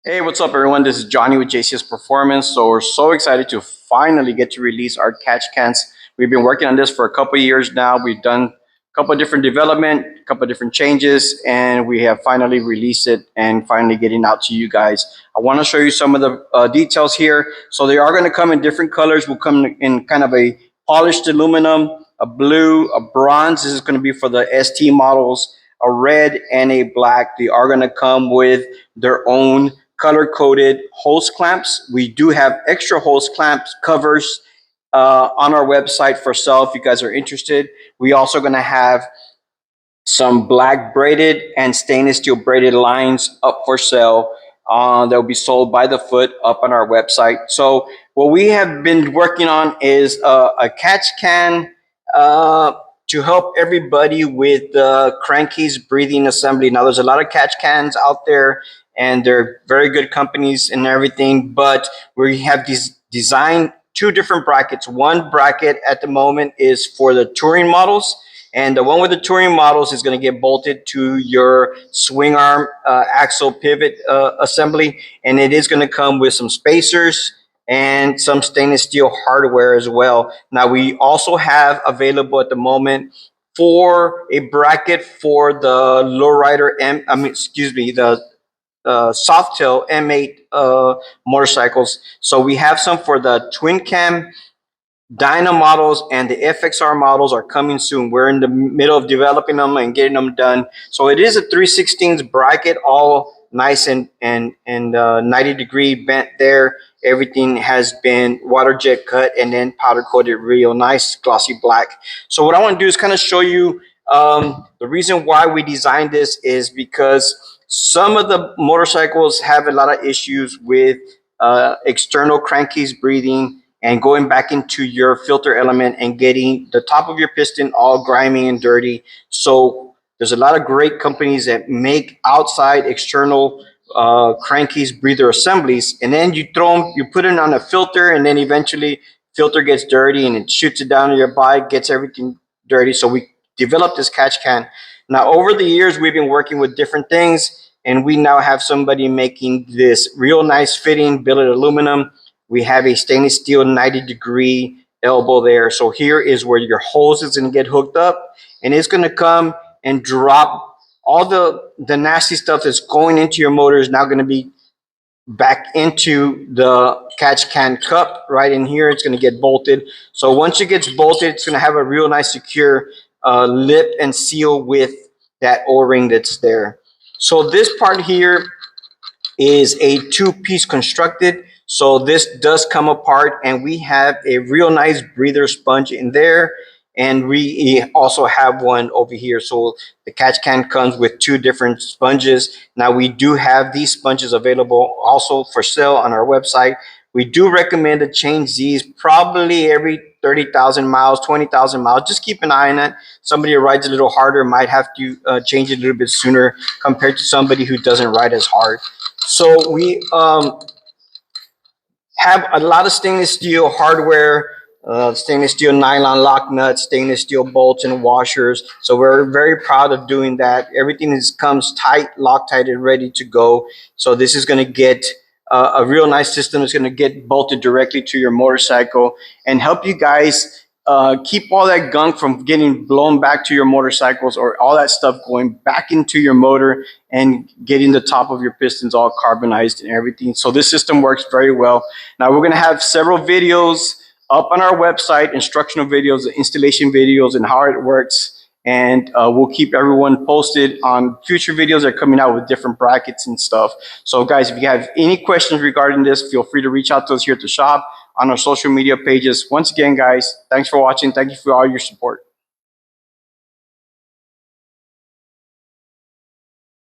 Hey, what's up, everyone? This is Johnny with JCS Performance. So we're so excited to finally get to release our catch cans. We've been working on this for a couple of years now. We've done a couple of different development, a couple of different changes, and we have finally released it and finally getting out to you guys. I want to show you some of the details here. So they are going to come in different colors. Will come in kind of a polished aluminum, a blue, a bronze. This is going to be for the ST models, a red, and a black. They are going to come with their own color-coded hose clamps. We do have extra hose clamps covers on our website for sale if you guys are interested. We also going to have some black braided and stainless steel braided lines up for sale. They'll be sold by the foot up on our website. So what we have been working on is a catch can to help everybody with the crankies breathing assembly. Now there's a lot of catch cans out there and they're very good companies and everything, but we have designed two different brackets. One bracket at the moment is for the touring models, and the one with the touring models is going to get bolted to your swing arm axle pivot assembly, and it is going to come with some spacers and some stainless steel hardware as well. Now we also have available at the moment for a bracket for the lowrider the Softail M8 motorcycles. So we have some for the twin cam Dyna models, and the FXR models are coming soon. We're in the middle of developing them and getting them done. So it is a 3/16 bracket, all nice and 90-degree bent there. Everything has been water jet cut and then powder coated real nice glossy black. So what I want to do is kind of show you the reason why we designed this is because some of the motorcycles have a lot of issues with external crankcase breathing and going back into your filter element and getting the top of your piston all grimy and dirty. So there's a lot of great companies that make outside external crankcase breather assemblies, and then you throw them, you put it on a filter, and then eventually filter gets dirty and it shoots it down to your bike, gets everything dirty. So we developed this catch can. Now over the years we've been working with different things, and we now have somebody making this real nice fitting billet aluminum. We have a stainless steel 90-degree elbow there. So here is where your hose is going to get hooked up, and it's going to come and drop all the nasty stuff that's going into your motor is now going to be back into the catch can cup right in here. It's going to get bolted. So once it gets bolted, it's going to have a real nice secure lip and seal with that O-ring that's there. So this part here is a two-piece constructed. So this does come apart, and we have a real nice breather sponge in there, and we also have one over here. So the catch can comes with two different sponges. Now we do have these sponges available also for sale on our website. We do recommend to change these probably every 30,000 miles, 20,000 miles. Just keep an eye on it. Somebody who rides a little harder might have to change it a little bit sooner compared to somebody who doesn't ride as hard. So we have a lot of stainless steel hardware, stainless steel nylon lock nuts, stainless steel bolts and washers. So we're very proud of doing that. Everything comes tight, Loctite, and ready to go. So this is going to get a real nice system. It's going to get bolted directly to your motorcycle and help you guys keep all that gunk from getting blown back to your motorcycles, or all that stuff going back into your motor and getting the top of your pistons all carbonized and everything. So this system works very well. Now we're going to have several videos up on our website, instructional videos, installation videos, and how it works. And we'll keep everyone posted on future videos that are coming out with different brackets and stuff. So guys, if you have any questions regarding this, feel free to reach out to us here at the shop, on our social media pages. Once again, guys, thanks for watching. Thank you for all your support.